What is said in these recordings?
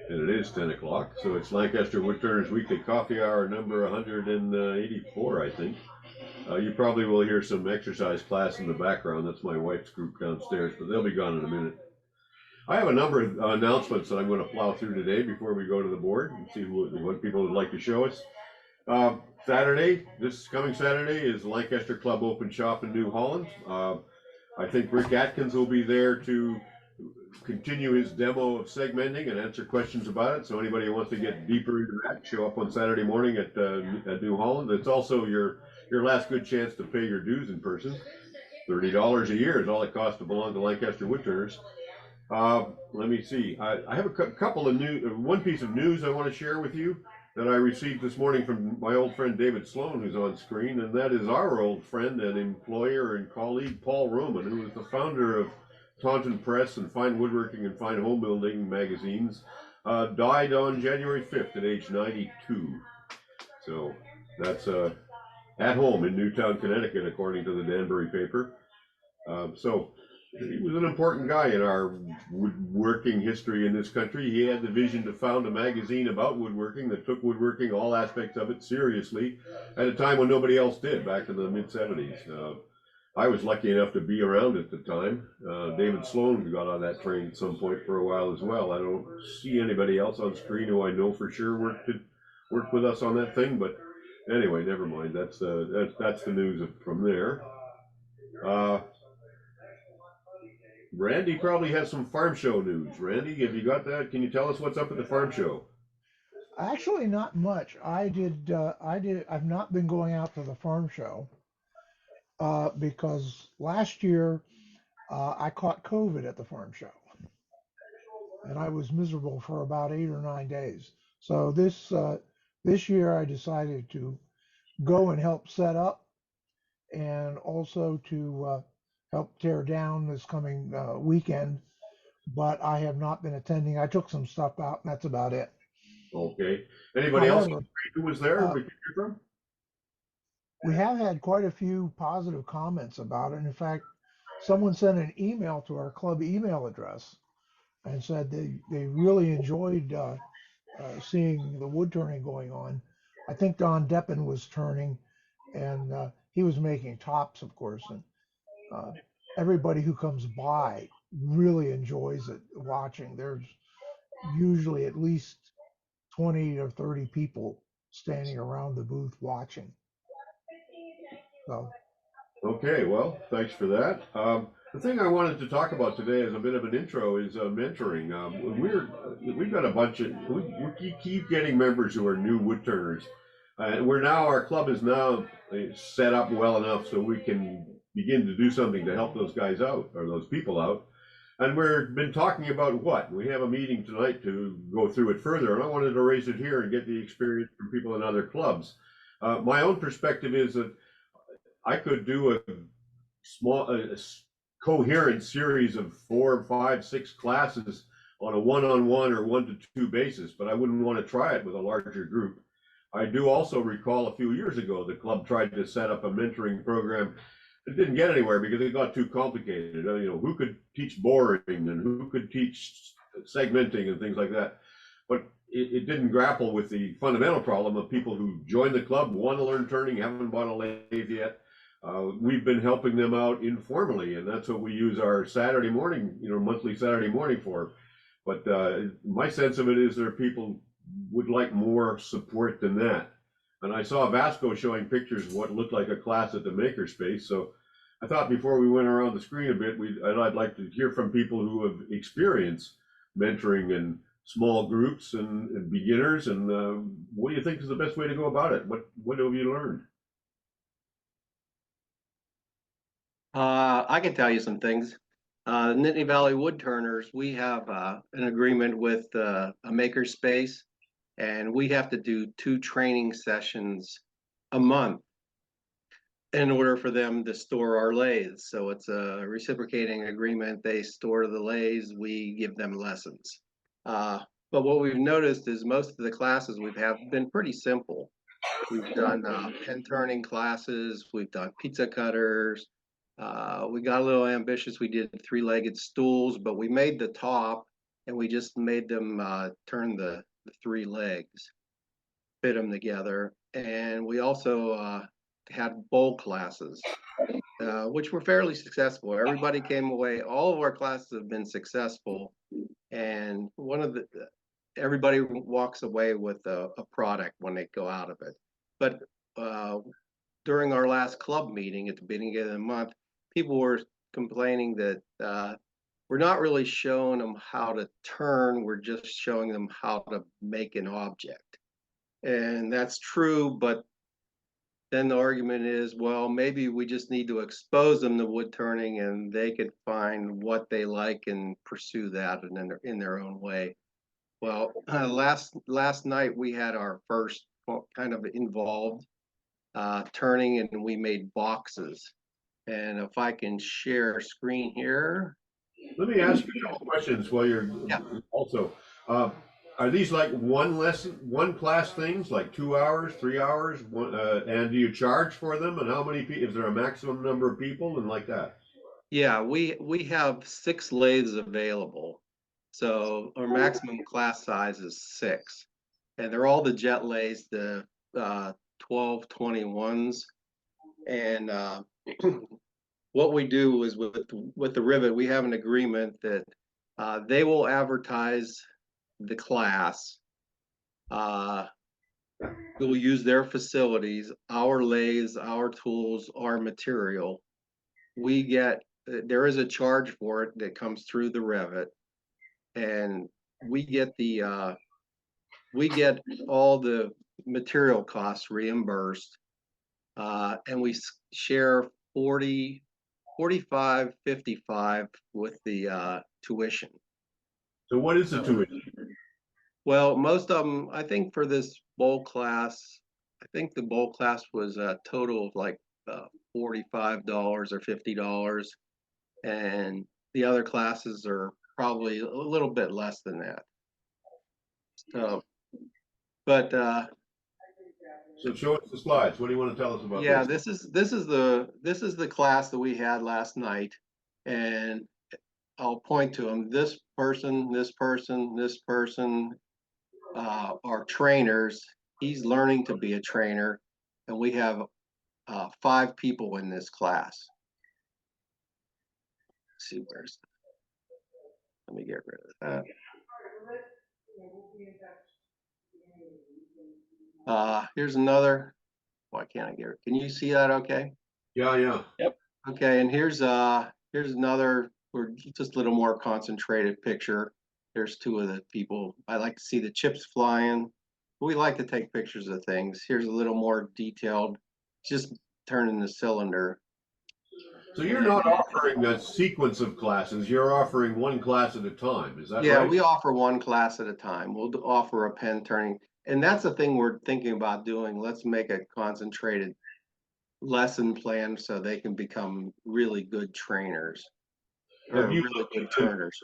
And it is 10 o'clock, so it's Lancaster Woodturners Weekly Coffee Hour number 184, I think. You probably will hear some exercise class in the background. That's my wife's group downstairs, but they'll be gone in a minute. I have a number of announcements that I'm going to plow through today before we go to the board and see what people would like to show us. Saturday, this coming Saturday, is Lancaster Club Open Shop in New Holland. I think Rick Atkins will be there to continue his demo of segmenting and answer questions about it. So anybody who wants to get deeper into that, show up on Saturday morning at New Holland. It's also your last good chance to pay your dues in person. $30 a year is all it costs to belong to Lancaster Woodturners. Let me see. I have a couple of one piece of news I want to share with you that I received this morning from my old friend David Sloan, who's on screen, and that is our old friend and employer and colleague Paul Roman, who is the founder of Taunton Press and Fine Woodworking and Fine Home Building magazines, died on January 5th at age 92. So that's at home in Newtown, Connecticut, according to the Danbury paper. So he was an important guy in our woodworking history in this country. He had the vision to found a magazine about woodworking that took woodworking, all aspects of it, seriously at a time when nobody else did, back in the mid-70s. I was lucky enough to be around at the time. David Sloan got on that train at some point for a while as well. I don't see anybody else on screen who I know for sure worked with us on that thing, but anyway, never mind. That's the news from there. Randy probably has some farm show news. Randy, have you got that? Can you tell us what's up at the farm show? Actually, not much. I've not been going out to the farm show because last year I caught COVID at the farm show, and I was miserable for about 8 or 9 days. So this year I decided to go and help set up, and also to help tear down this coming weekend. But I have not been attending. I took some stuff out, and that's about it. Okay. Anybody else However, who was there uh, we could hear from? we have had quite a few positive comments about it. In fact, someone sent an email to our club email address and said they really enjoyed seeing the wood turning going on. I think Don Deppen was turning, and he was making tops, of course, and uh, everybody who comes by really enjoys it watching. There's usually at least 20 or 30 people standing around the booth watching. So Okay, well, thanks for that. The thing I wanted to talk about today as a bit of an intro is mentoring. We've got a bunch of we keep getting members who are new woodturners, and our club is now set up well enough so we can begin to do something to help those guys out or those people out. And we've been talking about what we have a meeting tonight to go through it further, and I wanted to raise it here and get the experience from people in other clubs. My own perspective is that I could do a coherent series of 4, 5, 6 classes on a one-on-one or 1-to-2 basis, but I wouldn't want to try it with a larger group. I do also recall a few years ago the club tried to set up a mentoring program. It didn't get anywhere because it got too complicated. Who could teach boring and who could teach segmenting and things like that. But it didn't grapple with the fundamental problem of people who join the club, want to learn turning, haven't bought a lathe yet. We've been helping them out informally, and that's what we use our Saturday morning, monthly Saturday morning for. But my sense of it is there are people would like more support than that. And I saw Vasco showing pictures of what looked like a class at the Makerspace. So I thought before we went around the screen a bit, I'd like to hear from people who have experienced mentoring in small groups and beginners. And what do you think is the best way to go about it? What have you learned? I can tell you some things. Nittany Valley Woodturners, we have an agreement with a makerspace, and we have to do 2 training sessions a month in order for them to store our lathes. So it's a reciprocating agreement. They store the lathes, we give them lessons. But what we've noticed is most of the classes we've have been pretty simple. We've done pen turning classes, we've done pizza cutters. We got a little ambitious. We did 3-legged stools, but we made the top and we just made them turn the 3 legs, fit them together. And we also had bowl classes, which were fairly successful. Everybody came away, all of our classes have been successful. And everybody walks away with a product when they go out of it. But during our last club meeting at the beginning of the month, people were complaining that we're not really showing them how to turn, we're just showing them how to make an object. And that's true, but then the argument is, well, maybe we just need to expose them to wood turning and they could find what they like and pursue that in their own way. Well, last night we had our first kind of involved turning, and we made boxes. And if I can share a screen here. Let me ask you a couple questions while you're also. Are these like one lesson, one class things, like 2 hours, 3 hours? And do you charge for them? And how many people? Is there a maximum number of people and like that? Yeah, we have 6 lathes available. So our maximum class size is 6. And they're all the jet lathes, the 1221s. And what we do is with the rivet, we have an agreement that they will advertise the class. We'll use their facilities, our lathes, our tools, our material. There is a charge for it that comes through the rivet, and we get all the material costs reimbursed, and we share 40, 45, 55 with the tuition. So what is the tuition? Well, most of them, I think for this bowl class, I think the bowl class was a total of like $45 or $50. And the other classes are probably a little bit less than that. So, but So show us the slides. What do you want to tell us about yeah, this? this is the class that we had last night, and I'll point to them. This person, this person, this person are trainers. He's learning to be a trainer, and we have 5 people in this class. Let's see, let me get rid of that. Here's another. Why can't I get it? Can you see that okay? Yeah. Yep. Okay, and here's another, or just a little more concentrated picture. There's 2 of the people. I like to see the chips flying. We like to take pictures of things. Here's a little more detailed, just turning the cylinder. So you're not offering a sequence of classes. You're offering one class at a time. Is that right? Yeah, we offer one class at a time. We'll offer a pen turning. And that's the thing we're thinking about doing. Let's make a concentrated lesson plan so they can become really good trainers or really good turners.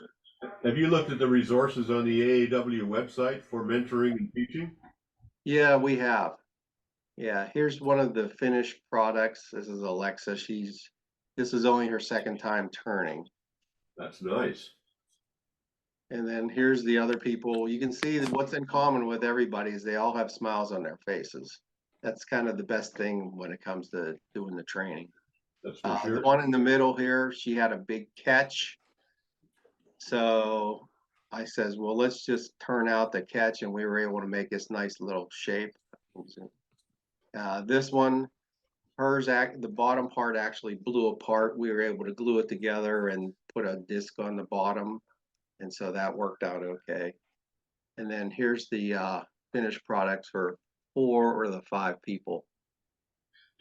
Have you looked at the resources on the AAW website for mentoring and teaching? Yeah, we have. Yeah, here's one of the finished products. This is Alexa. This is only her 2nd time turning. That's nice. And then here's the other people. You can see that what's in common with everybody is they all have smiles on their faces. That's kind of the best thing when it comes to doing the training. That's for sure. The one in the middle here, she had a big catch. So I says, well, let's just turn out the catch, and we were able to make this nice little shape. This one, the bottom part actually blew apart. We were able to glue it together and put a disc on the bottom. And so that worked out okay. And then here's the finished products for 4 or the 5 people.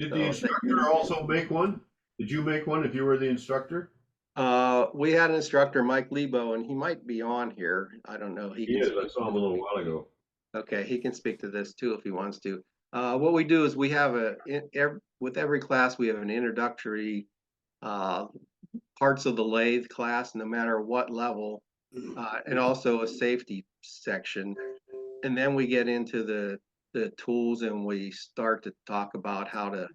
Did the instructor also make one? Did you make one if you were the instructor? We had an instructor, Mike Lebo, and he might be on here. I don't know. He is. I saw him a little while ago. Okay, he can speak to this too if he wants to. What we do is we have with every class, we have an introductory parts of the lathe class, no matter what level, and also a safety section. And then we get into the tools, and we start to talk about how to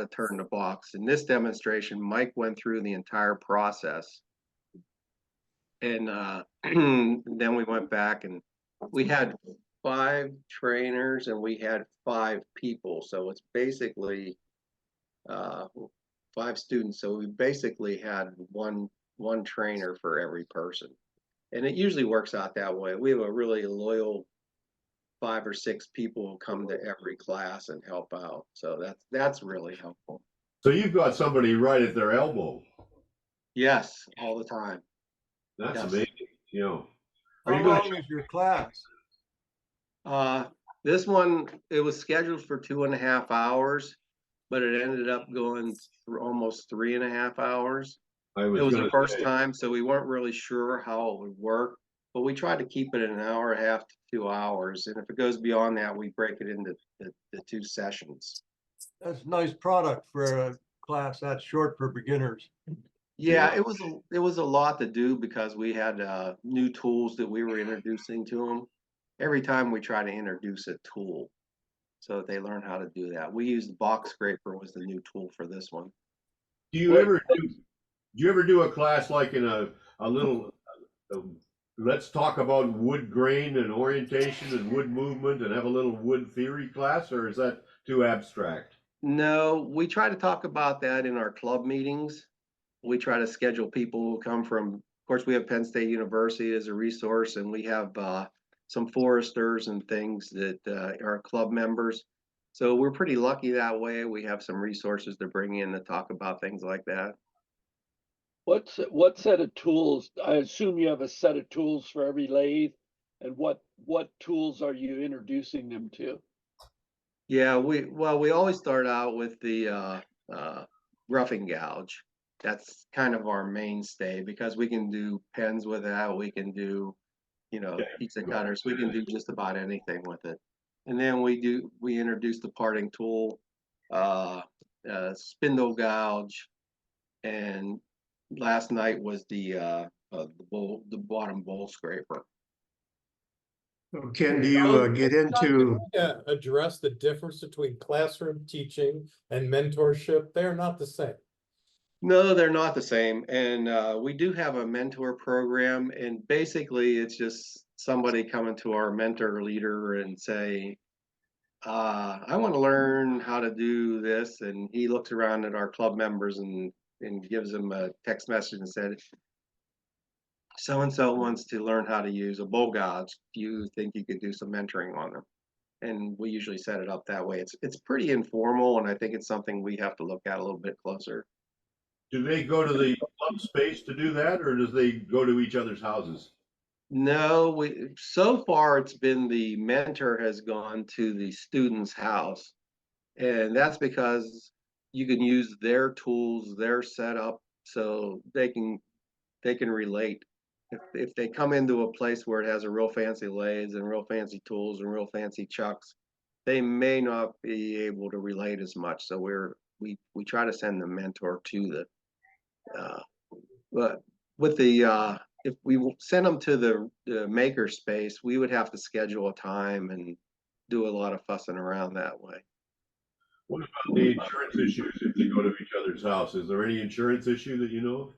turn the box. In this demonstration, Mike went through the entire process. And then we went back and we had 5 trainers and we had 5 people. So it's basically 5 students. So we basically had one trainer for every person. And it usually works out that way. We have a really loyal 5 or 6 people who come to every class and help out. So that's really helpful. So you've got somebody right at their elbow. Yes, all the time. That's Yes. amazing. You know, are How you going long is your class? This one, it was scheduled for 2.5 hours, but it ended up going through almost 3.5 hours. I It was was going the to first say, time, so we weren't really sure how it would work, but we tried to keep it an hour and a half to 2 hours. And if it goes beyond that, we break it into the 2 sessions. That's a nice product for a class that's short for beginners. Yeah, it was a lot to do because we had new tools that we were introducing to them. Every time we try to introduce a tool, so that they learn how to do that. We used box scraper was the new tool for this one. do you ever do a class like in a little let's talk about wood grain and orientation and wood movement and have a little wood theory class, or is that too abstract? No, we try to talk about that in our club meetings. We try to schedule people who come from, of course, we have Penn State University as a resource, and we have some foresters and things that are club members. So we're pretty lucky that way. We have some resources to bring in to talk about things like that. What set of tools? I assume you have a set of tools for every lathe, and what tools are you introducing them to? Yeah, we always start out with the roughing gouge. That's kind of our mainstay because we can do pens with that. We can do, pizza cutters. We can do just about anything with it. And then we introduce the parting tool, spindle gouge, and last night was the bottom bowl scraper. Ken, do you get into, address the difference between classroom teaching and mentorship? They're not the same. No, they're not the same. And we do have a mentor program, and basically it's just somebody coming to our mentor leader and say, I want to learn how to do this. And he looks around at our club members and gives them a text message and said, so-and-so wants to learn how to use a bowl gouge. Do you think you could do some mentoring on them? And we usually set it up that way. It's pretty informal, and I think it's something we have to look at a little bit closer. Do they go to the club space to do that, or does they go to each other's houses? No, so far it's been the mentor has gone to the student's house, and that's because you can use their tools, their setup, so they can relate. If they come into a place where it has a real fancy lathes and real fancy tools and real fancy chucks, they may not be able to relate as much. So we try to send the mentor to but with the if we send them to the maker space, we would have to schedule a time and do a lot of fussing around that way. What about the insurance issues if they go to each other's house? Is there any insurance issue that you know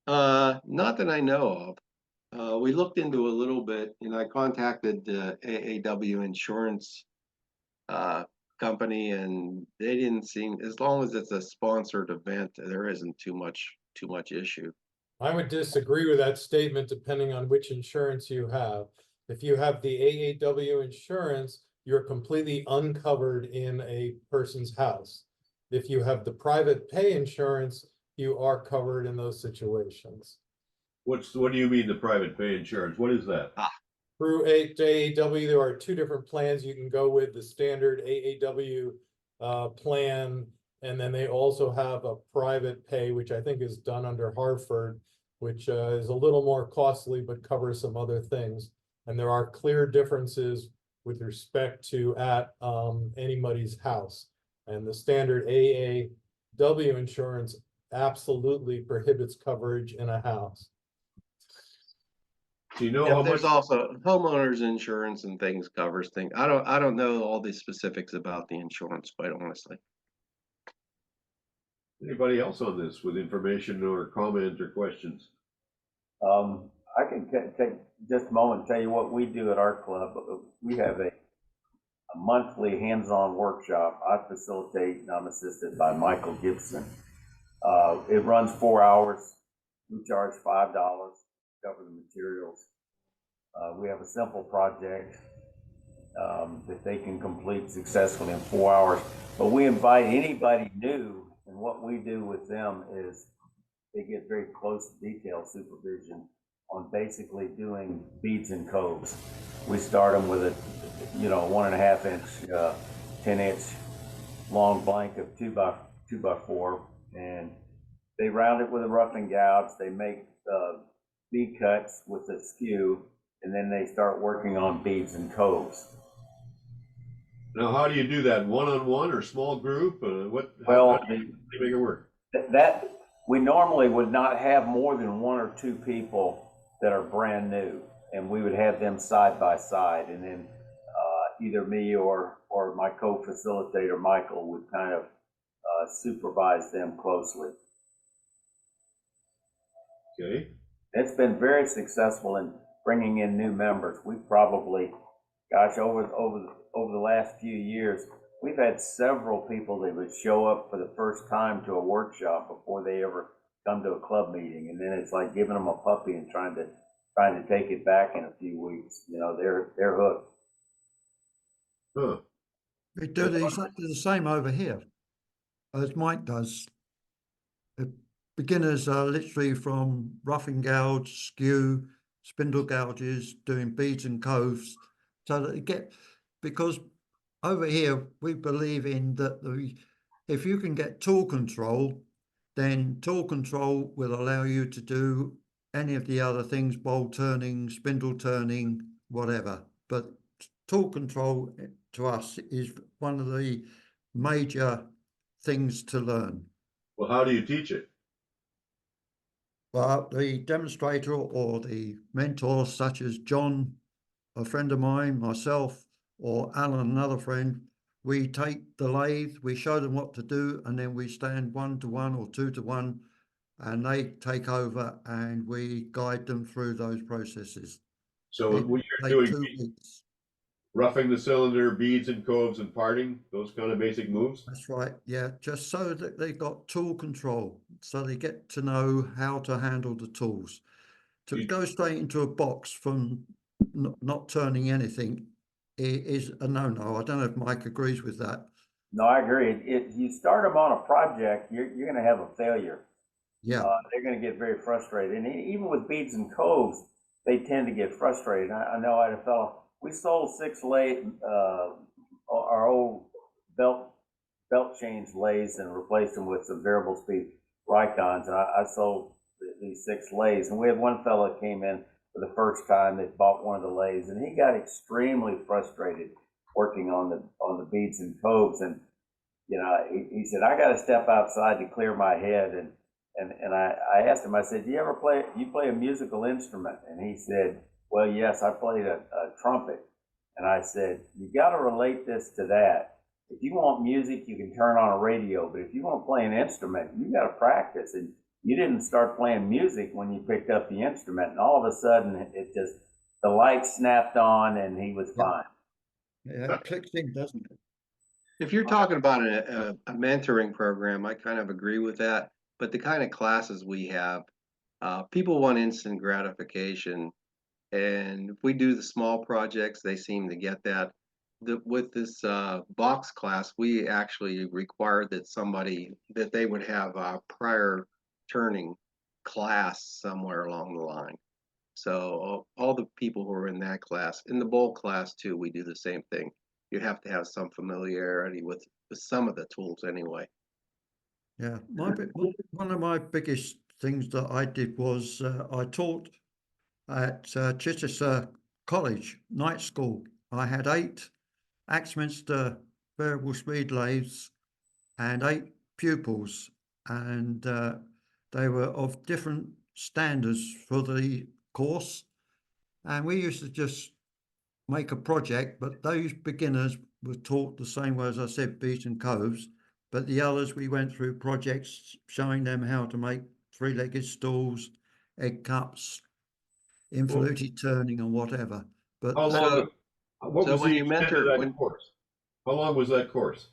of? Not that I know of. We looked into a little bit, and I contacted the AAW insurance company, and they didn't seem, as long as it's a sponsored event, there isn't too much issue. I would disagree with that statement depending on which insurance you have. If you have the AAW insurance, you're completely uncovered in a person's house. If you have the private pay insurance, you are covered in those situations. What do you mean the private pay insurance? What is that? Through AAW, there are 2 different plans you can go with: the standard AAW plan, and then they also have a private pay, which I think is done under Hartford, which is a little more costly but covers some other things. And there are clear differences with respect to at anybody's house. And the standard AAW insurance absolutely prohibits coverage in a house. Do you know Yeah, how there's much? also homeowners insurance and things covers things. I don't know all the specifics about the insurance, quite honestly. Anybody else on this with information or comment or questions? I can take just a moment and tell you what we do at our club. We have a monthly hands-on workshop. I facilitate and I'm assisted by Michael Gibson. It runs 4 hours. We charge $5 to cover the materials. We have a simple project that they can complete successfully in 4 hours. But we invite anybody new, and what we do with them is they get very close detail supervision on basically doing beads and coves. We start them with a 1.5 inch, 10-inch long blank of 2x4, and they round it with a roughing gouge. They make bead cuts with a skew, and then they start working on beads and coves. Now, how do you do that? One-on-one or small group? Well, how do you make it work? That we normally would not have more than 1 or 2 people that are brand new, and we would have them side by side, and then either me or my co-facilitator Michael would kind of supervise them closely. Okay. It's been very successful in bringing in new members. We probably, gosh, over the last few years, we've had several people that would show up for the first time to a workshop before they ever come to a club meeting, and then it's like giving them a puppy and trying to take it back in a few weeks. They're hooked. Huh. We do the same over here as Mike does. The beginners are literally from roughing gouge, skew, spindle gouges, doing beads and coves, so that they get, because over here we believe in that if you can get tool control, then tool control will allow you to do any of the other things, bowl turning, spindle turning, whatever. But tool control to us is one of the major things to learn. Well, how do you teach it? Well, the demonstrator or the mentor, such as John, a friend of mine, myself, or Alan, another friend, we take the lathe, we show them what to do, and then we stand 1-to-1 or 2-to-1, and they take over and we guide them through those processes. So when you're doing roughing the cylinder, beads and coves and parting, those kind of basic moves? That's right, yeah, just so that they got tool control, so they get to know how to handle the tools. To go straight into a box from not turning anything is a no-no. I don't know if Mike agrees with that. No, I agree. If you start them on a project, you're going to have a failure. Yeah. They're going to get very frustrated. And even with beads and coves, they tend to get frustrated. I know I had a fellow, we sold 6 lathe, our old belt change lathes, and replaced them with some variable speed Rikons. And I sold these 6 lathes. And we had one fellow that came in for the first time that bought one of the lathes, and he got extremely frustrated working on the beads and coves. And he said, I got to step outside to clear my head. And I asked him, I said, do you play a musical instrument? And he said, well, yes, I played a trumpet. And I said, you got to relate this to that. If you want music, you can turn on a radio, but if you want to play an instrument, you got to practice. And you didn't start playing music when you picked up the instrument, and all of a sudden the light snapped on and he was fine. Yeah, it clicks in, doesn't it? If you're talking about a mentoring program, I kind of agree with that. But the kind of classes we have, people want instant gratification. And if we do the small projects, they seem to get that. With this box class, we actually required that they would have a prior turning class somewhere along the line. So all the people who are in that class, in the bowl class too, we do the same thing. You have to have some familiarity with some of the tools anyway. Yeah, one of my biggest things that I did was I taught at Chichester College night school. I had 8 Axminster variable speed lathes and 8 pupils, and they were of different standards for the course. And we used to just make a project, but those beginners were taught the same way as I said, beads and coves. But the others, we went through projects showing them how to make 3-legged stools, egg cups, involuted turning and whatever. But How that, long, what so was when the you extent mentor- of that when- course? How long was that course?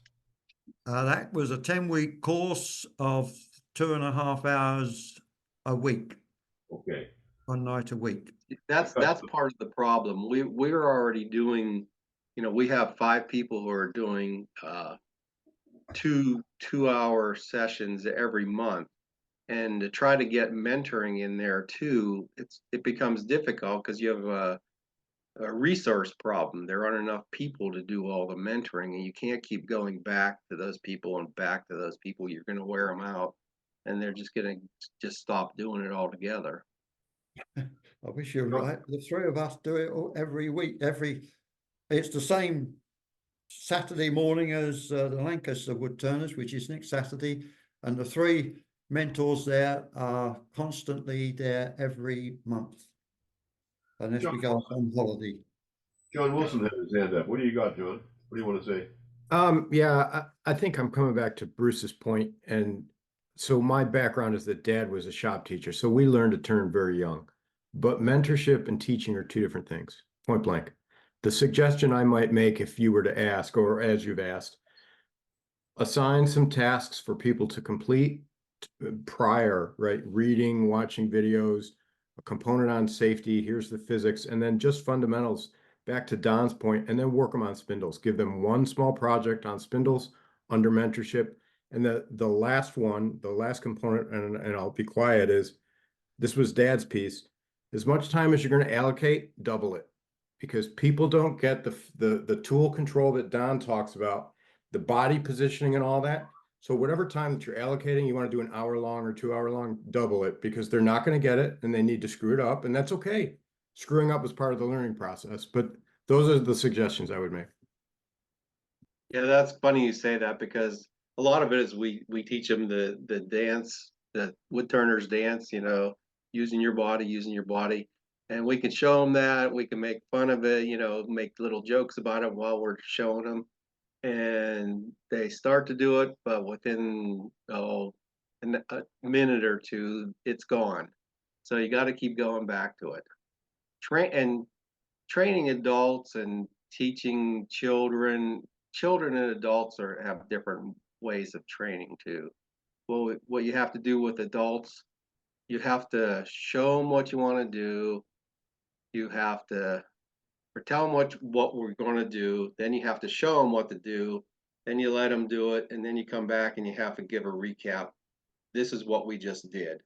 that was a 10-week course of 2.5 hours a week, Okay. 1 night a week. That's part of the problem. We're already doing, we have 5 people who are doing 2-hour sessions every month. And to try to get mentoring in there too, it becomes difficult because you have a resource problem. There aren't enough people to do all the mentoring, and you can't keep going back to those people and back to those people. You're going to wear them out, and they're just going to stop doing it altogether. I wish you're right. The 3 of us do it every week. It's the same Saturday morning as the Lancaster Woodturners, which is next Saturday, and the 3 mentors there are constantly there every month, unless we go on holiday. John Wilson had his hand up. What do you got, John? What do you want to say? Yeah, I think I'm coming back to Bruce's point. And so my background is that Dad was a shop teacher. So we learned to turn very young. But mentorship and teaching are 2 different things, point blank. The suggestion I might make, if you were to ask, or as you've asked, assign some tasks for people to complete prior, right? Reading, watching videos, a component on safety, here's the physics, and then just fundamentals, back to Don's point, and then work them on spindles. Give them 1 small project on spindles under mentorship. And the last one, the last component, and I'll be quiet, is this was Dad's piece. As much time as you're going to allocate, double it. Because people don't get the tool control that Don talks about, the body positioning and all that. So whatever time that you're allocating, you want to do an hour long or 2 hour long, double it, because they're not going to get it and they need to screw it up, and that's okay. Screwing up is part of the learning process, but those are the suggestions I would make. Yeah, that's funny you say that, because a lot of it is we teach them the dance, the Woodturners dance, using your body. And we can show them that, we can make fun of it, make little jokes about it while we're showing them. And they start to do it, but within a minute or 2, it's gone. So you got to keep going back to it. Training adults and teaching children and adults have different ways of training too. Well, what you have to do with adults, you have to show them what you want to do. You have to tell them what we're going to do. Then you have to show them what to do. Then you let them do it, and then you come back and you have to give a recap. This is what we just did.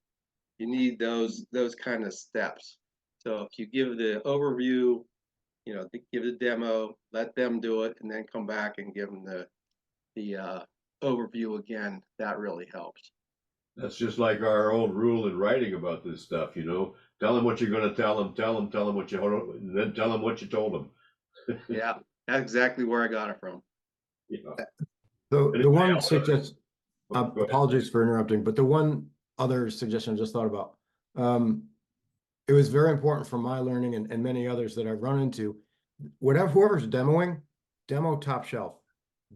You need those kind of steps. So if you give the overview, give the demo, let them do it, and then come back and give them the overview again, that really helps. That's just like our old rule in writing about this stuff, Tell them what you're going to tell them what you, and then tell them what you told them. Yeah, that's exactly where I got it from. Yeah. The one suggestion, Go ahead. apologies for interrupting, but the one other suggestion I just thought about, it was very important for my learning and many others that I've run into. Whoever's demoing, demo top shelf.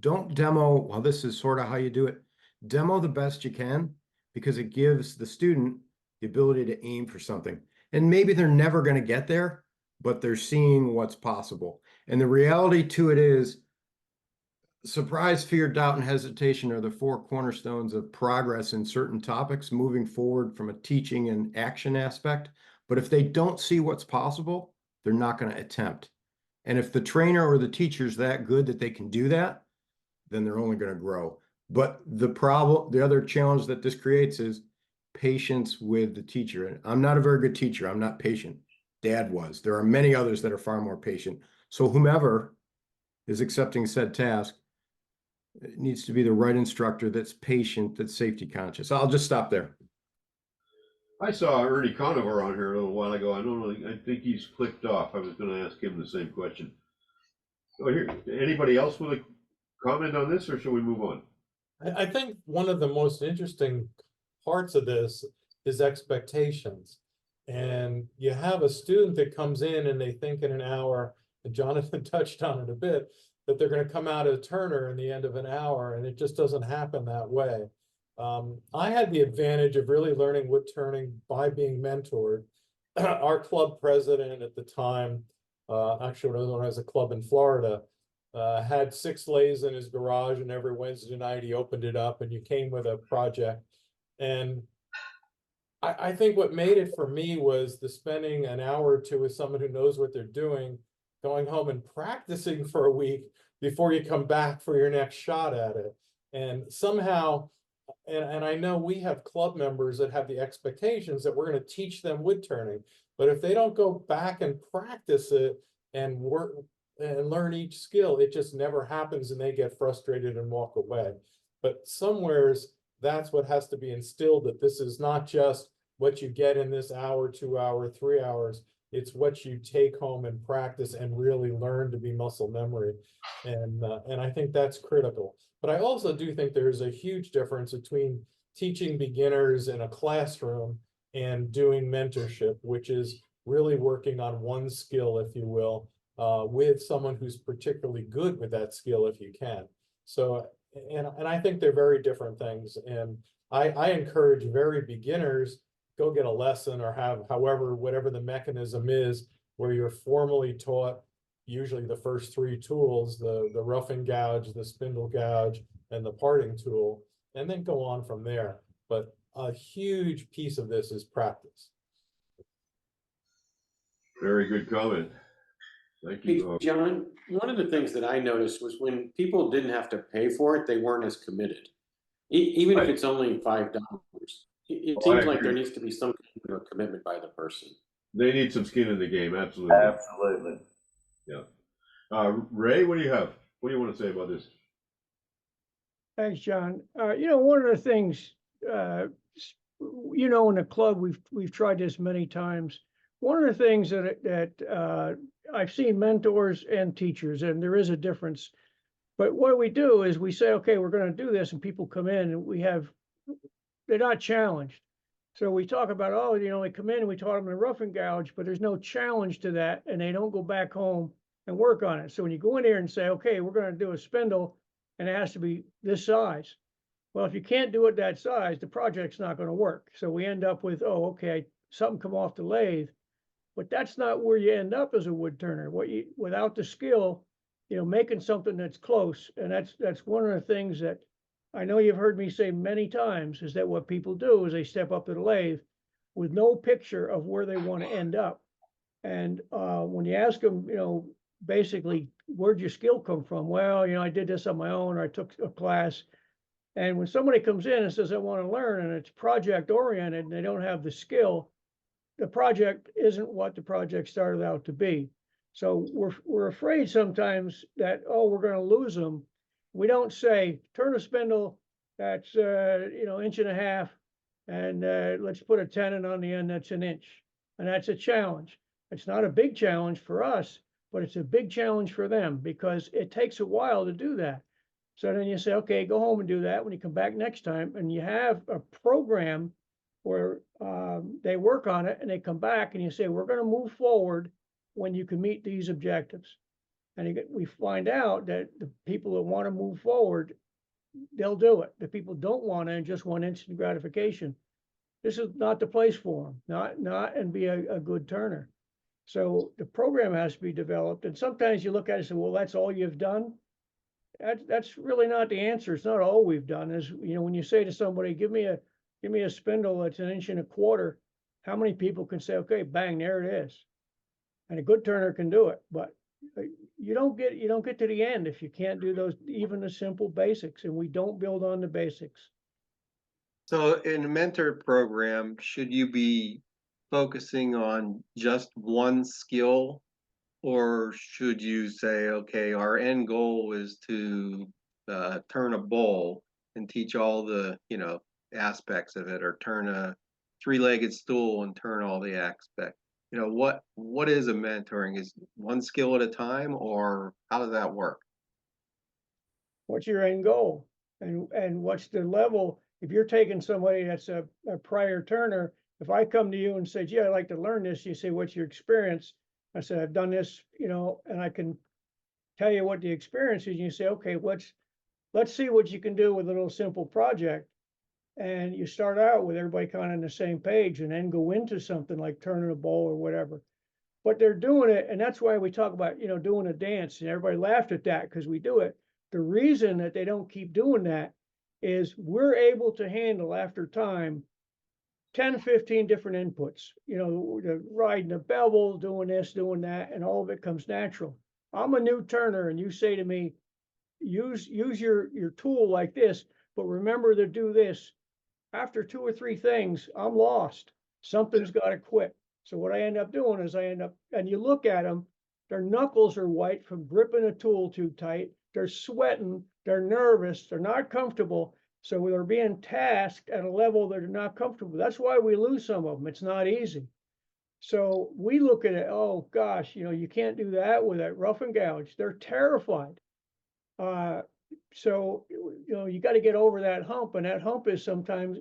Don't demo, well, this is sort of how you do it. Demo the best you can, because it gives the student the ability to aim for something. And maybe they're never going to get there, but they're seeing what's possible. And the reality to it is, surprise, fear, doubt, and hesitation are the 4 cornerstones of progress in certain topics, moving forward from a teaching and action aspect. But if they don't see what's possible, they're not going to attempt. And if the trainer or the teacher is that good that they can do that, then they're only going to grow. But the other challenge that this creates is patience with the teacher. And I'm not a very good teacher. I'm not patient. Dad was. There are many others that are far more patient. So whomever is accepting said task, it needs to be the right instructor that's patient, that's safety conscious. I'll just stop there. I saw Ernie Conover on here a little while ago. I think he's clicked off. I was going to ask him the same question. Oh, here, anybody else with a comment on this, or should we move on? I think one of the most interesting parts of this is expectations. And you have a student that comes in and they think in an hour, and Jonathan touched on it a bit, that they're going to come out of Turner in the end of an hour, and it just doesn't happen that way. I had the advantage of really learning wood turning by being mentored. our club president at the time, actually when I was a club in Florida, had 6 lathes in his garage, and every Wednesday night he opened it up and you came with a project. And I think what made it for me was the spending an hour or two with someone who knows what they're doing, going home and practicing for a week before you come back for your next shot at it. And somehow, and I know we have club members that have the expectations that we're going to teach them wood turning, but if they don't go back and practice it and work and learn each skill, it just never happens and they get frustrated and walk away. But somewheres that's what has to be instilled, that this is not just what you get in this hour, 2 hour, 3 hours. It's what you take home and practice and really learn to be muscle memory. And I think that's critical. But I also do think there's a huge difference between teaching beginners in a classroom and doing mentorship, which is really working on one skill, if you will, with someone who's particularly good with that skill, if you can. So, and I think they're very different things. And I encourage very beginners, go get a lesson or have whatever the mechanism is, where you're formally taught usually the first 3 tools, the roughing gouge, the spindle gouge, and the parting tool, and then go on from there. But a huge piece of this is practice. Very good comment. Thank Hey, you. John, one of the things that I noticed was when people didn't have to pay for it, they weren't as committed. Even if Right. it's only $5, it Oh, I seems like agree. there needs to be some kind of a commitment by the person. They need some skin in the game, absolutely. Absolutely. Yeah. Ray, what do you have? What do you want to say about this? Thanks, John. One of the things, in the club, we've tried this many times. One of the things that I've seen mentors and teachers, and there is a difference. But what we do is we say, okay, we're going to do this, and people come in, and they're not challenged. So we talk about, they come in and we taught them the rough and gouge, but there's no challenge to that, and they don't go back home and work on it. So when you go in here and say, okay, we're going to do a spindle, and it has to be this size. Well, if you can't do it that size, the project's not going to work. So we end up with, okay, something come off the lathe, but that's not where you end up as a wood turner. Without the skill, making something that's close, and that's one of the things that I know you've heard me say many times, is that what people do is they step up to the lathe with no picture of where they want to end up. And when you ask them, basically, where'd your skill come from? Well, I did this on my own, or I took a class. And when somebody comes in and says, I want to learn, and it's project oriented and they don't have the skill, the project isn't what the project started out to be. So we're afraid sometimes that, we're going to lose them. We don't say, turn a spindle that's, 1.5 inches, and let's put a tenon on the end that's 1 inch. And that's a challenge. It's not a big challenge for us, but it's a big challenge for them, because it takes a while to do that. So then you say, okay, go home and do that when you come back next time. And you have a program where they work on it and they come back and you say, we're going to move forward when you can meet these objectives. And we find out that the people that want to move forward, they'll do it. The people don't want to and just want instant gratification, this is not the place for them, not and be a good turner. So the program has to be developed. And sometimes you look at it and say, well, that's all you've done. That's really not the answer. It's not all we've done. Is, when you say to somebody, give me a spindle that's 1.25 inches, how many people can say, okay, bang, there it is. And a good turner can do it, but you don't get to the end if you can't do those, even the simple basics, and we don't build on the basics. So in a mentor program, should you be focusing on just one skill? Or should you say, okay, our end goal is to turn a bowl and teach all the, aspects of it, or turn a 3-legged stool and turn all the aspects? What is a mentoring? Is one skill at a time, or how does that work? What's your end goal? And what's the level? If you're taking somebody that's a prior turner, if I come to you and say, gee, I'd like to learn this, you say, what's your experience? I said, I've done this, and I can tell you what the experience is. And you say, okay, let's see what you can do with a little simple project. And you start out with everybody kind of on the same page and then go into something like turning a bowl or whatever. But they're doing it, and that's why we talk about, doing a dance, and everybody laughed at that because we do it. The reason that they don't keep doing that is we're able to handle after time 10, 15 different inputs, riding a bevel, doing this, doing that, and all of it comes natural. I'm a new turner, and you say to me, use your tool like this, but remember to do this. After 2 or 3 things, I'm lost. Something's got to quit. So what I end up doing is and you look at them, their knuckles are white from gripping a tool too tight. They're sweating, they're nervous, they're not comfortable. So they're being tasked at a level that they're not comfortable. That's why we lose some of them. It's not easy. So we look at it, oh gosh, you can't do that with that rough and gouge. They're terrified. So, you got to get over that hump, and that hump is sometimes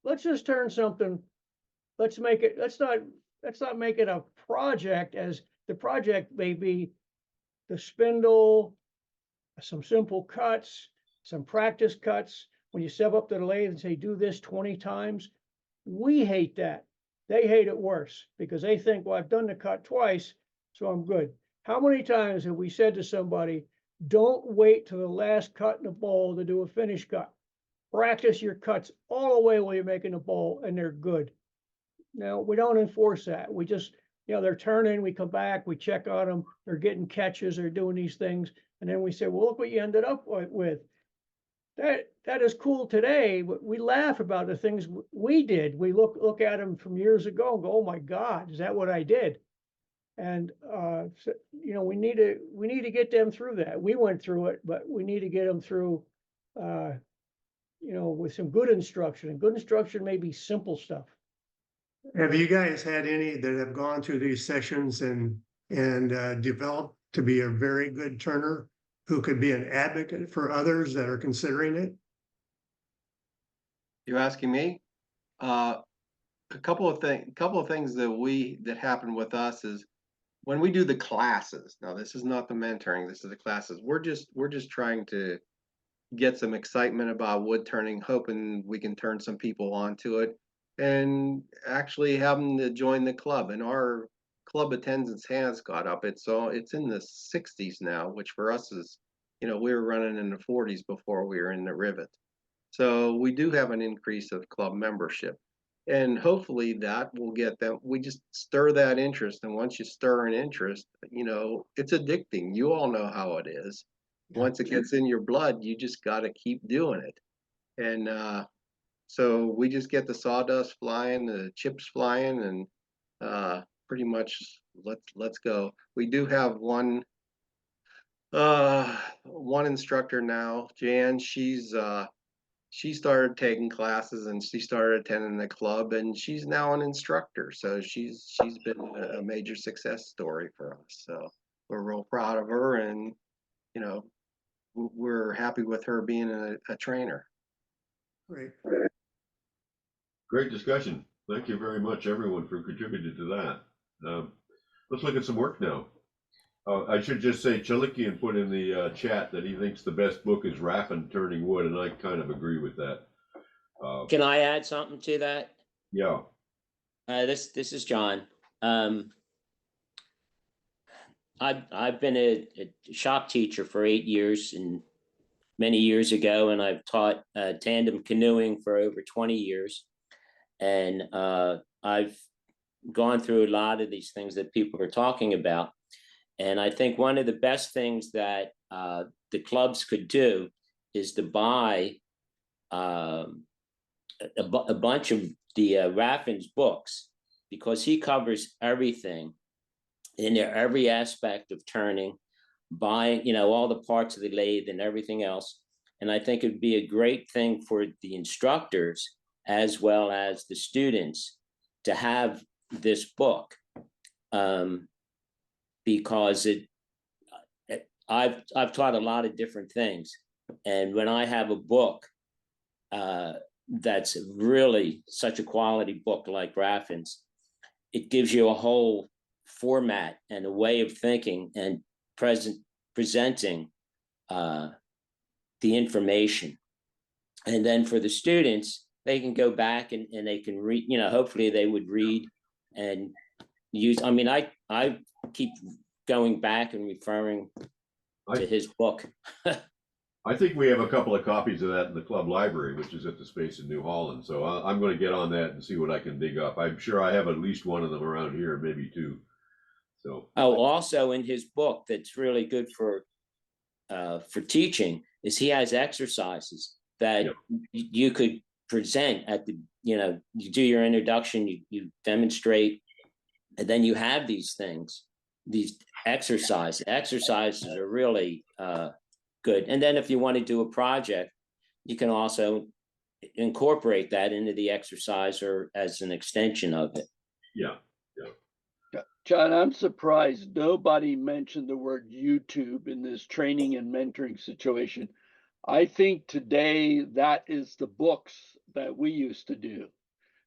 let's just turn something, let's not make it a project, as the project may be the spindle, some simple cuts, some practice cuts. When you step up to the lathe and say, do this 20 times, we hate that. They hate it worse because they think, well, I've done the cut twice, so I'm good. How many times have we said to somebody, don't wait till the last cut in the bowl to do a finish cut. Practice your cuts all the way while you're making a bowl, and they're good. Now, we don't enforce that. We just, they're turning, we come back, we check on them, they're getting catches, they're doing these things, and then we say, well, look what you ended up with. That is cool today, but we laugh about the things we did. We look at them from years ago and go, oh my God, is that what I did? And so, we need to get them through that. We went through it, but we need to get them through, with some good instruction. And good instruction may be simple stuff. Have you guys had any that have gone through these sessions and developed to be a very good turner who could be an advocate for others that are considering it? You're asking me? A couple of things that happen with us is when we do the classes. Now, this is not the mentoring, this is the classes. We're just trying to get some excitement about wood turning, hoping we can turn some people onto it and actually have them to join the club. And our club attendance has got up. It's in the 60s now, which for us is, we were running in the 40s before we were in the rivet. So we do have an increase of club membership. And hopefully that will get them, we just stir that interest. And once you stir an interest, it's addicting. You all know how it is. Once it gets in your blood, you just got to keep doing it. And so we just get the sawdust flying, the chips flying, and pretty much let's go. We do have one instructor now, Jan. She started taking classes and she started attending the club, and she's now an instructor. So she's been a major success story for us. So we're real proud of her, and we're happy with her being a trainer. Great. Great discussion. Thank you very much, everyone, for contributing to that. Let's look at some work now. I should just say Chalikian put in the chat that he thinks the best book is Raffin Turning Wood, and I kind of agree with that. Can I add something to that? Yeah. This is John. I've been a shop teacher for 8 years, and many years ago, and I've taught tandem canoeing for over 20 years. And I've gone through a lot of these things that people are talking about. And I think one of the best things that the clubs could do is to buy a bunch of the Raffin's books, because he covers everything in there, every aspect of turning, buying, all the parts of the lathe and everything else. And I think it'd be a great thing for the instructors as well as the students to have this book. Because I've taught a lot of different things, and when I have a book that's really such a quality book like Raffin's, it gives you a whole format and a way of thinking and presenting the information. And then for the students, they can go back and they can read, hopefully they would read and use, I mean, I keep going back and referring to his book. I think we have a couple of copies of that in the club library, which is at the space in New Holland. So I'm going to get on that and see what I can dig up. I'm sure I have at least one of them around here, maybe two. So. Oh, also in his book, that's really good for teaching, is he has exercises that you could present at the, you do your introduction, you demonstrate, and then you have these things, these exercises. Exercises are really good. And then if you want to do a project, you can also incorporate that into the exercise or as an extension of it. Yeah. John, I'm surprised nobody mentioned the word YouTube in this training and mentoring situation. I think today that is the books that we used to do.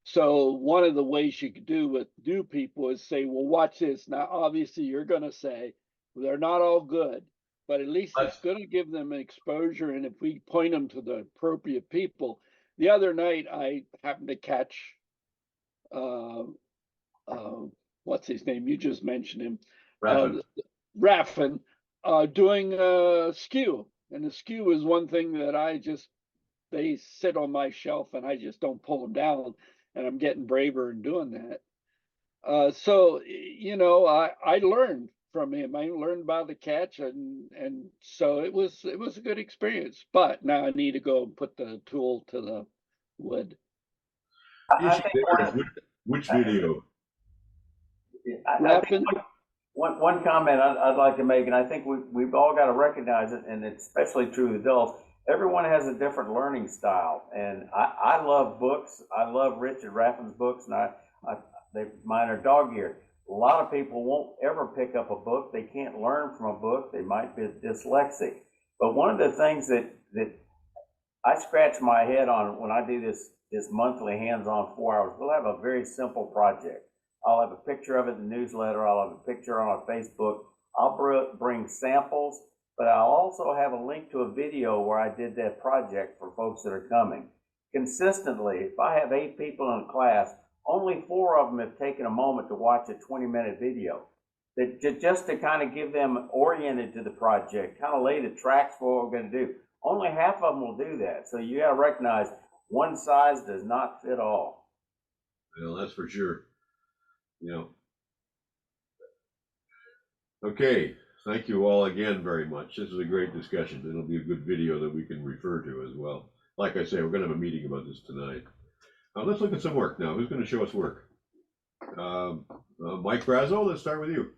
So one of the ways you could do with new people is say, well, watch this. Now, obviously, you're going to say they're not all good, but at least it's going to give them exposure. And if we point them to the appropriate people, the other night I happened to catch what's his name? You just mentioned him. Raffin doing skew. And the skew is one thing that they sit on my shelf and I just don't pull them down. And I'm getting braver in doing that. So, I learned from him. I learned about the catch and so it was a good experience. But now I need to go and put the tool to the wood. Which video? I think one comment I'd like to make, and I think we've all got to recognize it, and it's especially true of adults. Everyone has a different learning style, and I love books. I love Richard Raffin's books, and mine are dog-eared. A lot of people won't ever pick up a book. They can't learn from a book. They might be dyslexic. But one of the things that I scratch my head on when I do this monthly hands-on 4 hours, we'll have a very simple project. I'll have a picture of it in the newsletter. I'll have a picture on our Facebook. I'll bring samples, but I'll also have a link to a video where I did that project for folks that are coming. Consistently, if I have 8 people in a class, only 4 of them have taken a moment to watch a 20-minute video. Just to kind of give them oriented to the project, kind of lay the tracks for what we're going to do. Only half of them will do that. So you got to recognize one size does not fit all. Well, that's for sure. Okay, thank you all again very much. This is a great discussion. It'll be a good video that we can refer to as well. Like I say, we're going to have a meeting about this tonight. Let's look at some work now. Who's going to show us work? Mike Brazeau, let's start with you.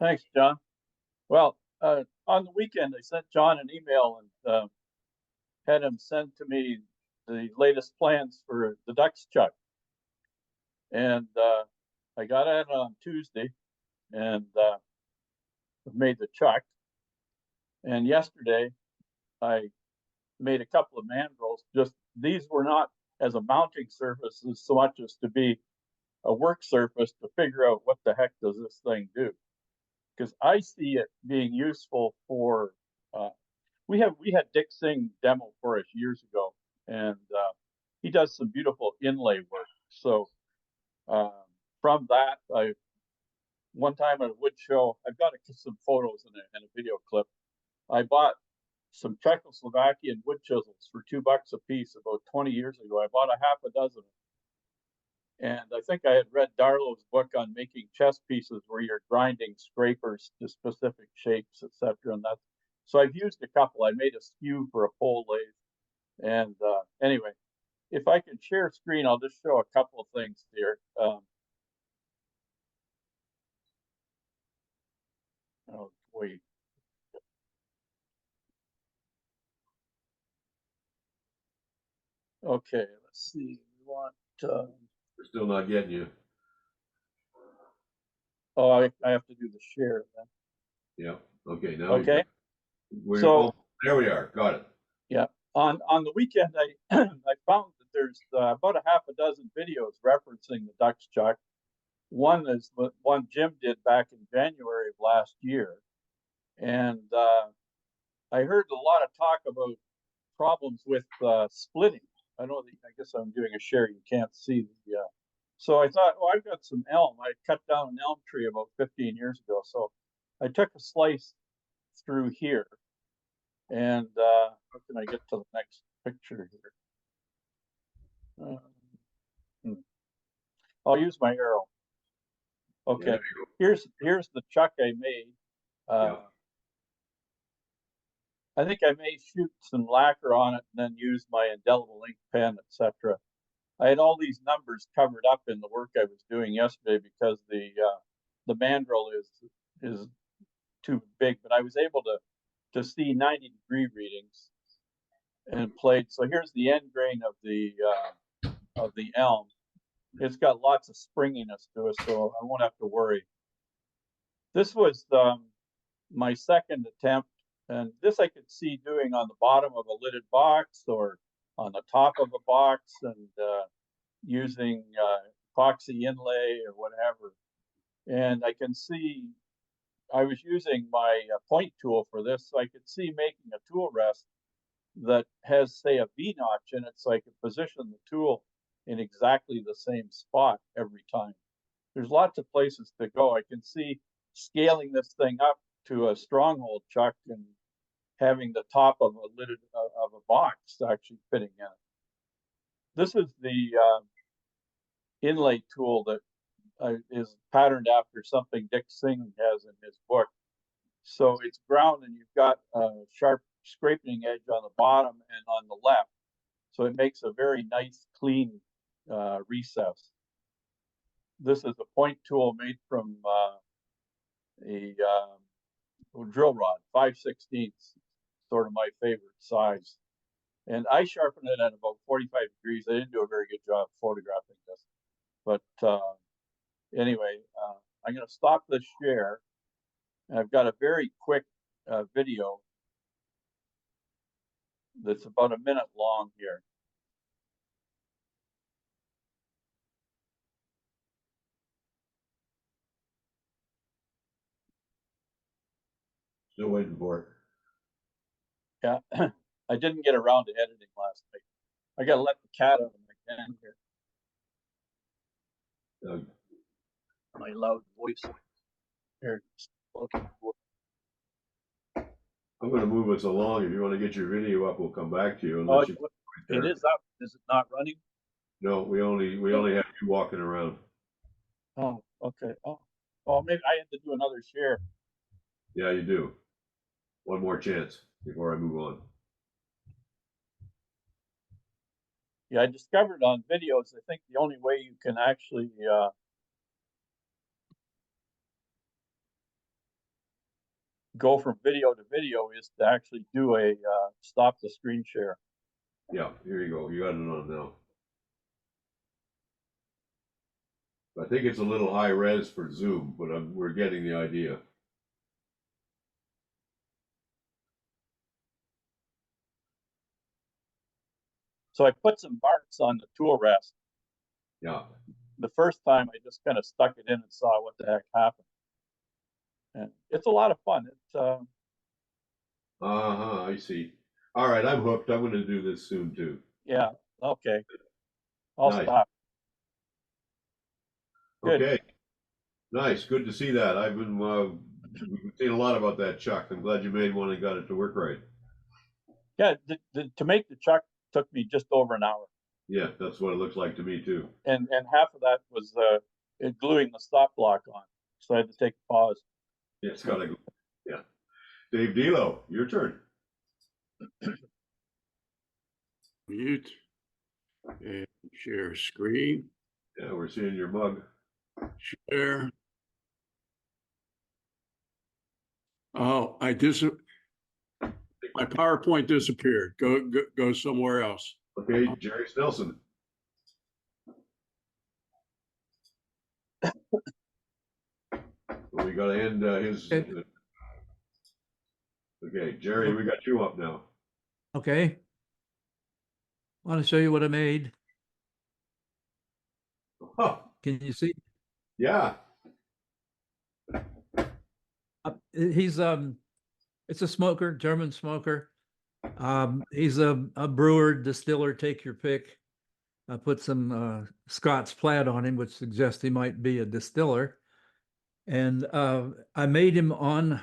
Thanks, John. Well, on the weekend, I sent John an email and had him send to me the latest plans for the Ducks Chuck. And I got it on Tuesday and made the chuck. And yesterday, I made a couple of mandrels. Just these were not as a mounting surface as so much as to be a work surface to figure out what the heck does this thing do. Because I see it being useful for, we had Dick Singh demo for us years ago, and he does some beautiful inlay work. So from that, one time at a wood show, I've got some photos and a video clip. I bought some Czechoslovakian wood chisels for $2 a piece about 20 years ago. I bought a half a dozen. And I think I had read Darlow's book on making chess pieces where you're grinding scrapers to specific shapes, etc. And that's, so I've used a couple. I made a skew for a pole lathe. And anyway, if I can share screen, I'll just show a couple of things here. Oh, wait. Okay, let's see. We want. We're still not getting you. Oh, I have to do the share then. Yeah. Okay. Now. Okay. So there we are. Got it. Yeah. On the weekend, I I found that there's about a half a dozen videos referencing the Ducks Chuck. One is the one Jim did back in January of last year, and I heard a lot of talk about problems with splitting. I know that, I guess I'm doing a share, you can't see the, so I thought, oh, I've got some elm. I cut down an elm tree about 15 years ago. So I took a slice through here, and how can I get to the next picture here? I'll use my arrow. Okay, here's the chuck I made. I think I may shoot some lacquer on it and then use my indelible ink pen, etc. I had all these numbers covered up in the work I was doing yesterday because the mandrel is too big, but I was able to see 90-degree readings and played. So here's the end grain of the elm. It's got lots of springiness to it, so I won't have to worry. This was my second attempt, and this I could see doing on the bottom of a lidded box or on the top of a box, and using epoxy inlay or whatever. And I can see, I was using my point tool for this, so I could see making a tool rest that has, say, a V notch in it, so I could position the tool in exactly the same spot every time. There's lots of places to go. I can see scaling this thing up to a stronghold chuck and having the top of a lidded of a box actually fitting in it. This is the inlay tool that is patterned after something Dick Singh has in his book. So it's ground, and you've got a sharp scraping edge on the bottom and on the left. So it makes a very nice, clean recess. This is a point tool made from a drill rod, 5/16, sort of my favorite size. And I sharpened it at about 45 degrees. I didn't do a very good job photographing this. But anyway, I'm going to stop this share. I've got a very quick video that's about a minute long here. Still waiting for it. Yeah, I didn't get around to editing last night. I got to let the cat out of my den here. My loud voice. Here. I'm going to move us along. If you want to get your video up, we'll come back to you. And Oh, let you it is up. Is it not running? No, we only have you walking around. Oh, okay. Oh, maybe I have to do another share. Yeah, you do. One more chance before I move on. Yeah, I discovered on videos, I think the only way you can actually go from video to video is to actually do a stop the screen share. Yeah, here you go. You got it on now. I think it's a little high res for Zoom, but we're getting the idea. So I put some marks on the tool rest. Yeah. The first time I just kind of stuck it in and saw what the heck happened. And it's a lot of fun. It's I see. All right, I'm hooked. I'm going to do this soon too. yeah, okay. I'll Nice. stop. Good. Okay. Nice. Good to see that. I've been we've seen a lot about that chuck. I'm glad you made one and got it to work right. Yeah, to make the chuck took me just over an hour. Yeah, that's what it looks like to me too. And half of that was gluing the stop block on. So I had to take a pause. Yeah, it's got to. Yeah. Dave Delo, your turn. Mute and share screen. Yeah, we're seeing your mug. Share. Oh, my PowerPoint disappeared. Go somewhere else. Okay, Gerry Snelson. Well, we got to end his. Okay, Gerry, we got you up now. Okay. I want to show you what I made. Huh. Can you see? Yeah. He's It's a smoker, German smoker. He's a brewer, distiller, take your pick. I put some Scots plaid on him, which suggests he might be a distiller. And I made him on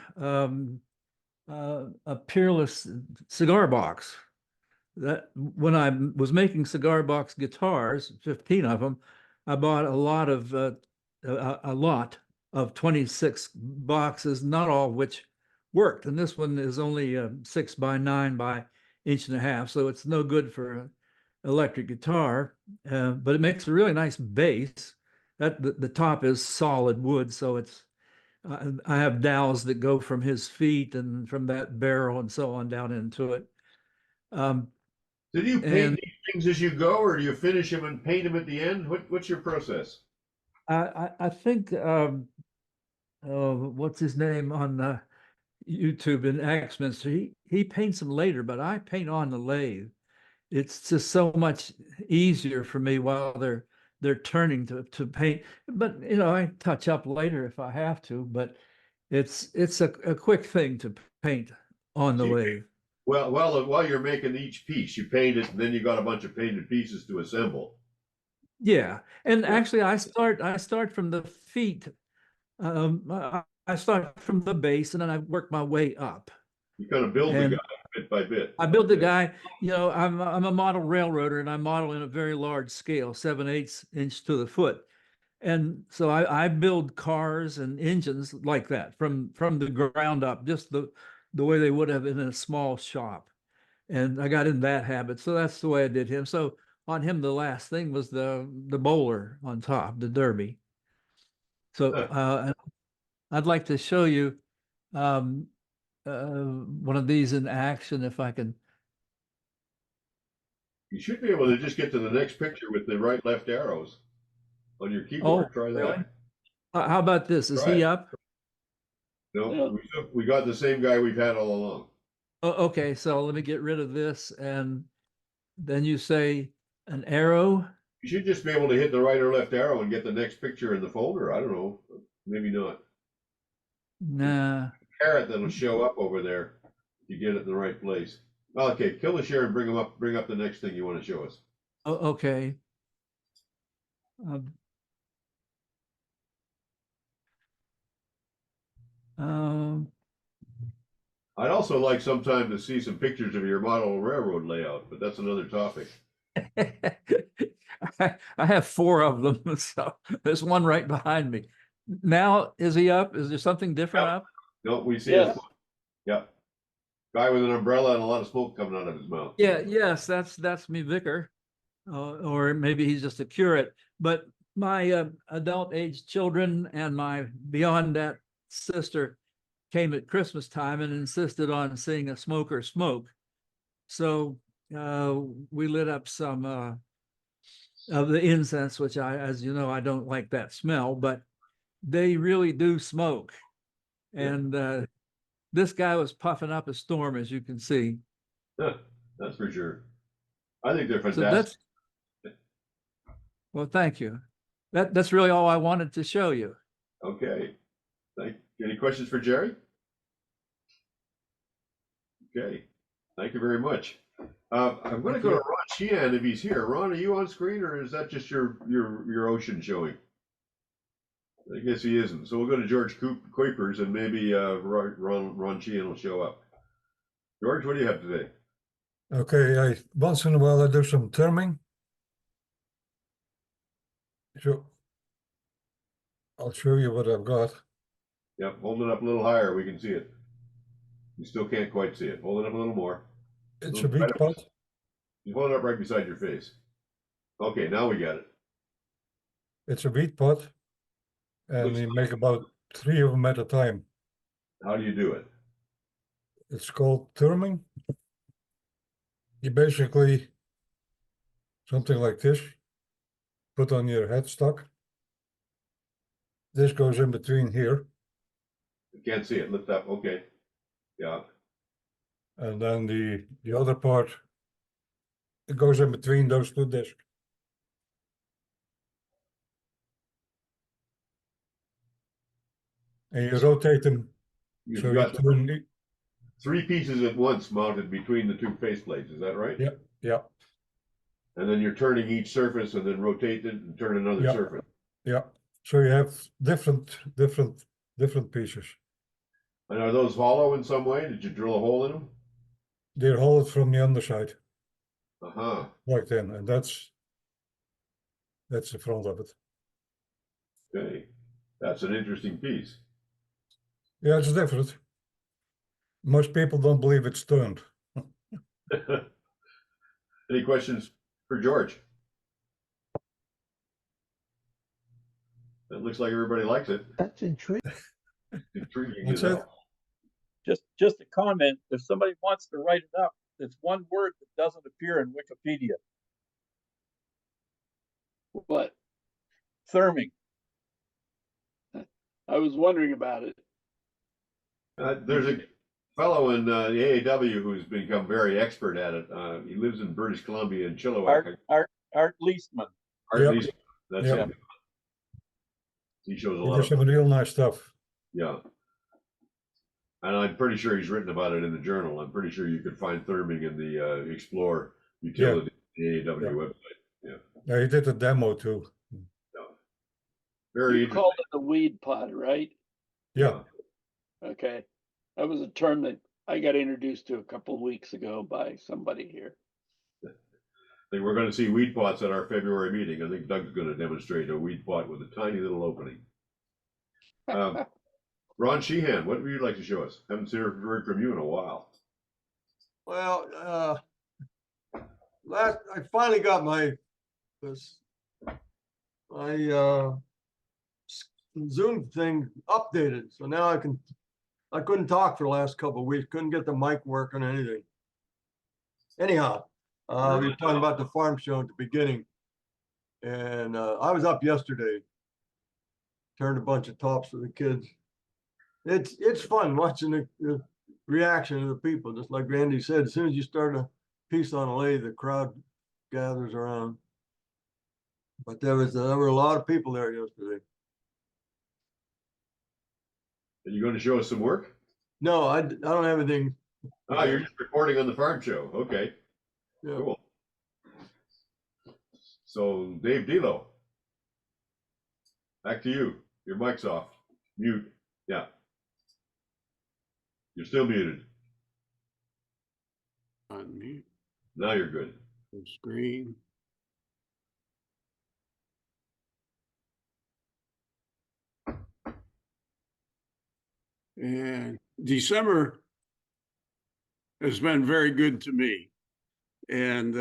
a peerless cigar box. That when I was making cigar box guitars, 15 of them, I bought a lot of 26 boxes, not all of which worked. And this one is only 6 by 9 by inch and a half, so it's no good for an electric guitar, but it makes a really nice bass. That the top is solid wood, so it's I have dowels that go from his feet and from that barrel and so on down into it. Do you paint And these things as you go, or do you finish them and paint them at the end? What's your process? I think what's his name on YouTube in Axminster, he paints them later, but I paint on the lathe. It's just so much easier for me while they're turning to paint. But you know, I touch up later if I have to, but it's a quick thing to paint on the lathe. Well, while you're making each piece, you paint it, and then you got a bunch of painted pieces to assemble. Yeah, and actually, I start from the feet. I start from the base, and then I work my way up. You kind of build the And guy bit by bit. I build the guy. You know, I'm a model railroader, and I model in a very large scale, 7/8 inch to the foot. And so I build cars and engines like that from the ground up, just the way they would have in a small shop. And I got in that habit. So that's the way I did him. So on him, the last thing was the bowler on top, the derby. So I'd like to show you one of these in action if I can. You should be able to just get to the next picture with the right left arrows on your Oh, keyboard. Try that. really? How about this? Is Try he it. up? No, we got the same guy we've had all along. Oh, okay, so let me get rid of this, and then you say an arrow. You should just be able to hit the right or left arrow and get the next picture in the folder. I don't know. Maybe not. Nah. Carrot that'll show up over there. You get it in the right place. Okay, kill the share and bring them up. Bring up the next thing you want to show us. Oh, okay. I'd also like sometime to see some pictures of your model railroad layout, but that's another topic. I have 4 of them, so there's one right behind me. Now, is he up? Is there something different up? No, we see it. Yep. Guy with an umbrella and a lot of smoke coming out of his mouth. Yeah, yes, that's me vicar, or maybe he's just a curate. But my adult age children and my beyond that sister came at Christmas time and insisted on seeing a smoker smoke. So we lit up some of the incense, which as you know, I don't like that smell, but they really do smoke. And this guy was puffing up a storm, as you can see. That's for sure. I think they're So fantastic. Well, thank you. That's really all I wanted to show you. Okay. Any questions for Gerry? Okay. Thank you very much. I'm going to go to Ron Sheehan if he's here. Ron, are you on screen, or is that just your ocean showing? I guess he isn't. So we'll go to George Kuipers, and maybe Ron Sheehan will show up. George, what do you have today? Okay, once in a while I do some therming. So I'll show you what I've got. Yep, hold it up a little higher. We can see it. You still can't quite see it. Hold it up a little more. It's a bead pot. You hold it up right beside your face. Okay, now we got it. It's a bead pot, and you make about 3 of them at a time. How do you do it? It's called therming. You basically, something like this, put on your headstock. This goes in between here. You can't see it. Lift up. Okay. Yeah. And then the other part, it goes in between those 2 discs. And you rotate them. You've So got you turn 3 pieces at once mounted between the 2 faceplates. Is that right? Yep, yep, And then you're turning each surface and then rotate it and turn another Yeah. surface. yeah. So you have different pieces. And are those hollow in some way? Did you drill a hole in them? They hold it from the underside, Uh-huh. plugged in, and that's the front of it. Okay. That's an interesting piece. Yeah, it's different. Most people don't believe it's turned. Any questions for George? It looks like everybody likes it. That's intriguing. Intriguing That's as it. hell. Just a comment, if somebody wants to write it up, it's one word that doesn't appear in Wikipedia, What? therming. I was wondering about it. There's a fellow in the AAW who's become very expert at it. He lives in British Columbia in Chilliwack. Art Liestman. Art Yep. Liestman. That's Yep. him. He shows a He lot does of, some real nice stuff. yeah. And I'm pretty sure he's written about it in the journal. I'm pretty sure you could find therming in the Explore utility, the AAW Yeah. website. Yeah, he did a demo too. Very You interesting. called it the weed pod, right? Yeah, Okay. That was a term that I got introduced to a couple of weeks ago by somebody here. I think we're going to see weed pots at our February meeting. I think Doug's going to demonstrate a weed pot with a tiny little opening. Ron Sheehan, what would you like to show us? Haven't heard from you in a while. Well, I finally got my Zoom thing updated, so now I couldn't talk for the last couple of weeks, couldn't get the mic working or anything. Anyhow, we were talking about the farm show at the beginning, and I was up yesterday, turned a bunch of tops for the kids. It's fun watching the reaction of the people. Just like Randy said, as soon as you start a piece on a lathe, the crowd gathers around. But there were a lot of people there yesterday. Are you going to show us some work? No, I don't have anything. Oh, you're just reporting on the farm show. Okay. Yeah. Cool. So, Dave Delo, back to you. Your mic's off. Mute. Yeah. You're still muted. Unmute Now you're good. the screen. And December has been very good to me. And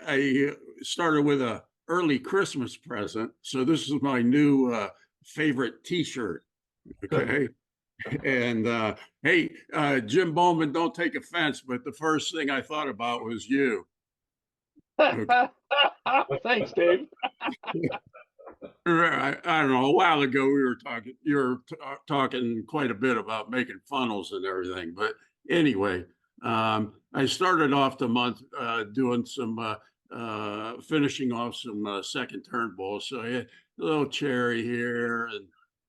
I started with a early Christmas present. So this is my new favorite T-shirt. Okay. And hey, Jim Bowman, don't take offense, but the first thing I thought about was you. Okay. Thanks, Dave. I don't know. A while ago, you were talking quite a bit about making funnels and everything. But anyway, I started off the month doing some finishing off some second turn bowls. So I had a little cherry here,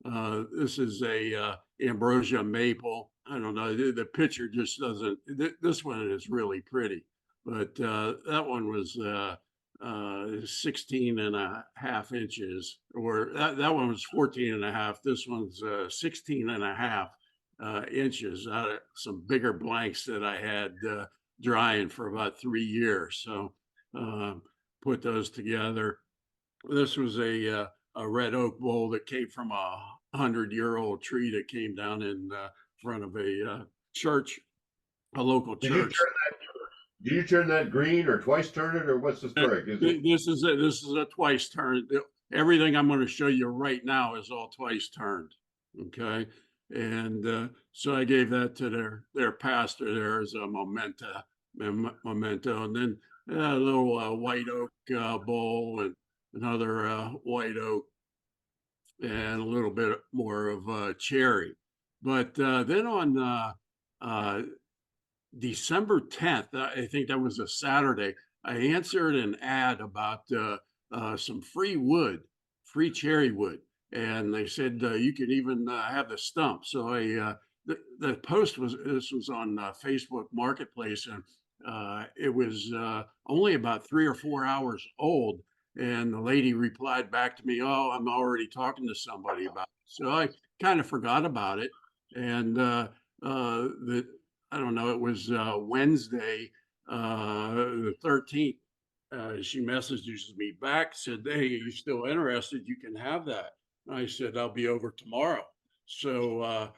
and this is a ambrosia maple. I don't know. The picture just doesn't. This one is really pretty, but that one was 16 and a half inches, or that one was 14 and a half. This one's 16 and a half inches out of some bigger blanks that I had drying for about 3 years. So put those together. This was a red oak bowl that came from a 100-year-old tree that came down in front of a church, a local church. Did you turn that green or twice turn it, or what's the story? This is a twice turn. Everything I'm going to show you right now is all twice turned. Okay. And so I gave that to their pastor there as a memento. And then a little white oak bowl, and another white oak, and a little bit more of cherry. But then on December 10th, I think that was a Saturday, I answered an ad about some free wood, free cherry wood. And they said you could even have the stump. So I the post this was on Facebook Marketplace, and it was only about 3 or 4 hours old. And the lady replied back to me, "Oh, I'm already talking to somebody about it." So I kind of forgot about it. And I don't know, it was Wednesday, the 13th. She messages me back, said, "Hey, are you still interested? You can have that." And I said, "I'll be over tomorrow." So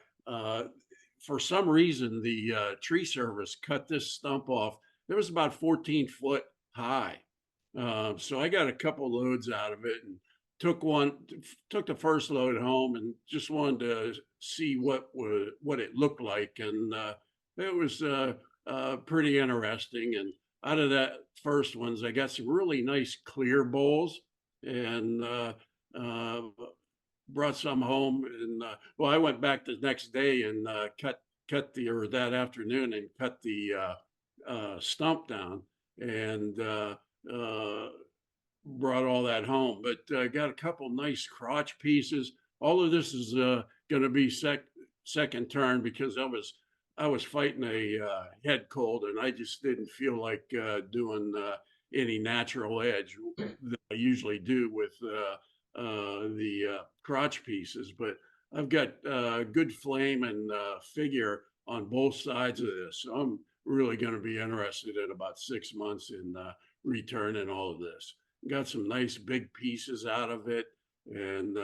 for some reason, the tree service cut this stump off. It was about 14 foot high. So I got a couple loads out of it and took the first load home and just wanted to see what it looked like. And it was pretty interesting. And out of that first ones, I got some really nice clear bowls, and brought some home. And well, I went back the next day and or that afternoon, and cut the stump down, and brought all that home. But got a couple nice crotch pieces. All of this is going to be second turn, because I was fighting a head cold, and I just didn't feel like doing any natural edge that I usually do with the crotch pieces. But I've got good flame and figure on both sides of this. So I'm really going to be interested in about 6 months in returning all of this. Got some nice big pieces out of it, and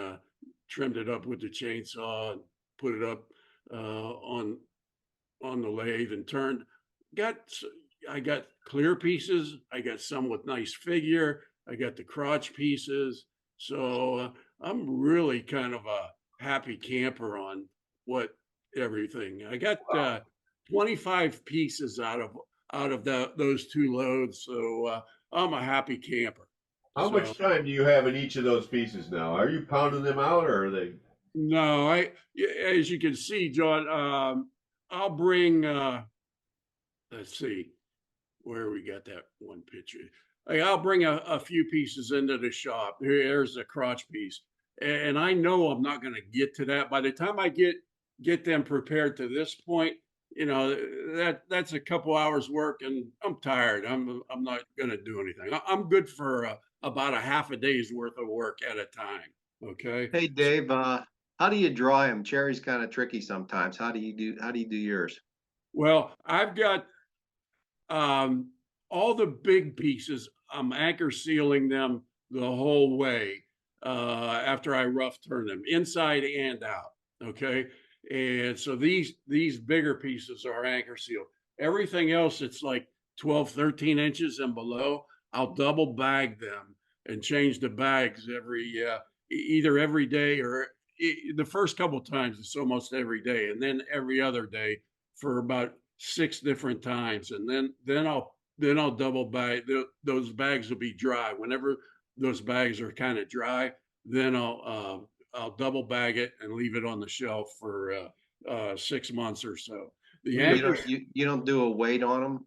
trimmed it up with the chainsaw and put it up on the lathe and turned. I got clear pieces. I got some with nice figure. I got the crotch pieces. So I'm really kind of a happy camper on everything. I got 25 pieces out of those two loads. So I'm a happy camper. How much time do you have in each of those pieces now? Are you pounding them out, or are they? No, as you can see, John, I'll bring, let's see, where we got that one picture. I'll bring a few pieces into the shop. Here's the crotch piece. And I know I'm not going to get to that. By the time I get them prepared to this point, that's a couple hours work, and I'm tired. I'm not going to do anything. I'm good for about a half a day's worth of work at a time. Okay. Hey, Dave, how do you dry them? Cherry's kind of tricky sometimes. How do you do yours? Well, I've got all the big pieces. I'm anchor sealing them the whole way after I rough turn them, inside and out. Okay. And so these bigger pieces are anchor sealed. Everything else, it's like 12, 13 inches and below, I'll double bag them and change the bags either every day, or the first couple times it's almost every day, and then every other day for about 6 different times. And then I'll double bag. Those bags will be dry. Whenever those bags are kind of dry, then I'll double bag it and leave it on the shelf for 6 months or so. You don't do a weight on them?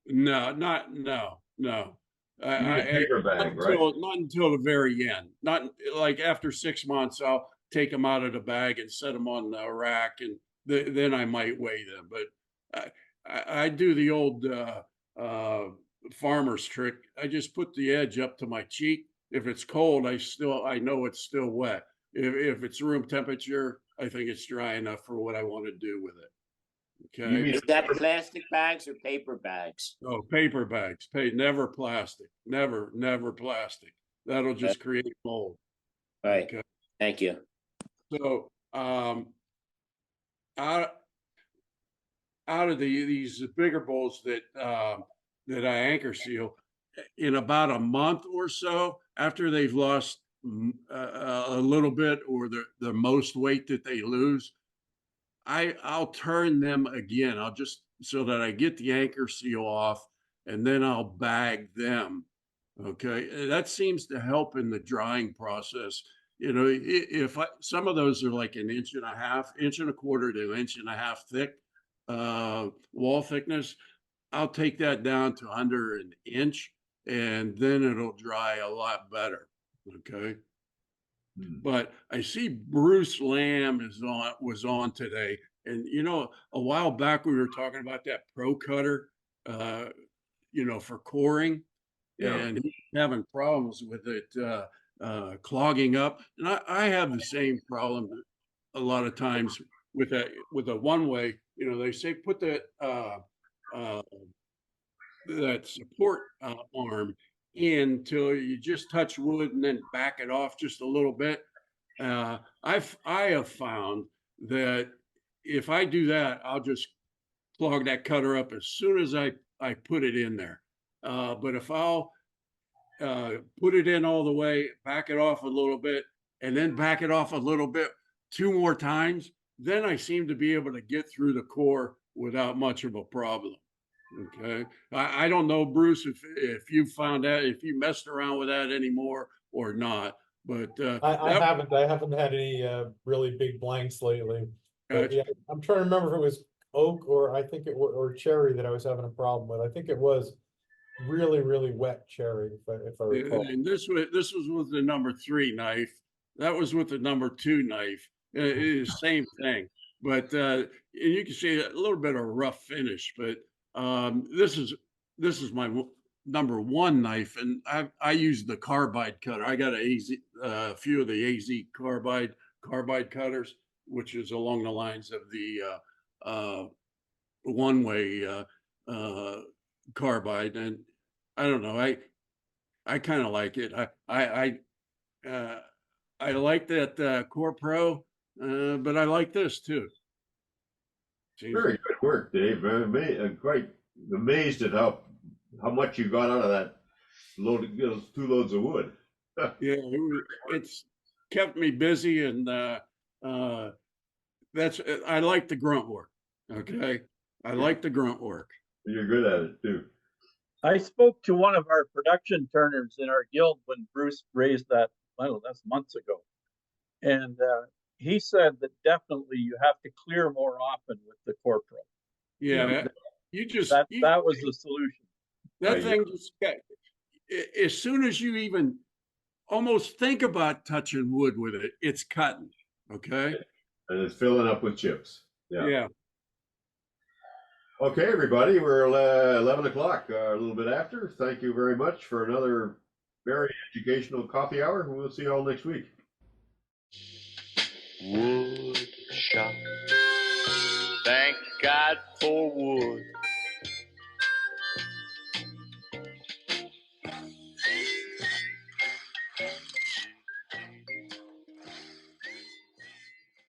No. Paper bag, right? Not until the very end. Not like after 6 months, I'll take them out of the bag and set them on the rack, and then I might weigh them. But I do the old farmer's trick. I just put the edge up to my cheek. If it's cold, I know it's still wet. If it's room temperature, I think it's dry enough for what I want to do with it. Okay. Is that plastic bags or paper bags? Oh, paper bags. Never plastic. Never plastic. That'll just create mold. Right. Okay. Thank you. So out of these bigger bowls that I anchor seal, in about a month or so, after they've lost a little bit, or the most weight that they lose, I'll turn them again. I'll just, so that I get the anchor seal off, and then I'll bag them. Okay. That seems to help in the drying process. If some of those are like 1.5 inch and a quarter to 1.5 inches thick, wall thickness, I'll take that down to under 1 inch, and then it'll dry a lot better. Okay. But I see Bruce Lamb was on today. And you know, a while back we were talking about that pro cutter, you know, for coring, Yeah. and he's having problems with it clogging up. And I have the same problem a lot of times with a one way. You know, they say put that support arm in till you just touch wood and then back it off just a little bit. I have found that if I do that, I'll just clog that cutter up as soon as I put it in there. But if I'll put it in all the way, back it off a little bit, and then back it off a little bit 2 more times, then I seem to be able to get through the core without much of a problem. Okay. I don't know, Bruce, if you found that, if you messed around with that anymore or not, but I haven't had any really big blanks lately. But yeah, I'm trying to remember if it was oak or I think it was or cherry that I was having a problem with. I think it was really, really wet cherry, if I recall. And this was with the number 3 knife. That was with the number 2 knife. It is same thing, but and you can see a little bit of rough finish. But this is my number 1 knife, and I use the carbide cutter. I got a few of the AZ carbide cutters, which is along the lines of the one-way carbide, and I don't know. I kind of like it. I like that Core Pro, but I like this too. Very good work, Dave. Quite amazed at how much you got out of that those 2 loads of wood. Yeah, it's kept me busy, and that's I like the grunt work. Okay, I like the grunt work. You're good at it too. I spoke to one of our production turners in our guild when Bruce raised that. Well, that's months ago, and he said that definitely you have to clear more often with the Core Pro. Yeah, that was the solution. That thing just as soon as you even almost think about touching wood with it, it's cutting. Okay, and it's filling up with chips. Yeah. Okay, everybody, we're 11 o'clock, a little bit after. Thank you very much for another very educational coffee hour. We'll see you all next week. Wood shop. Thank God for wood.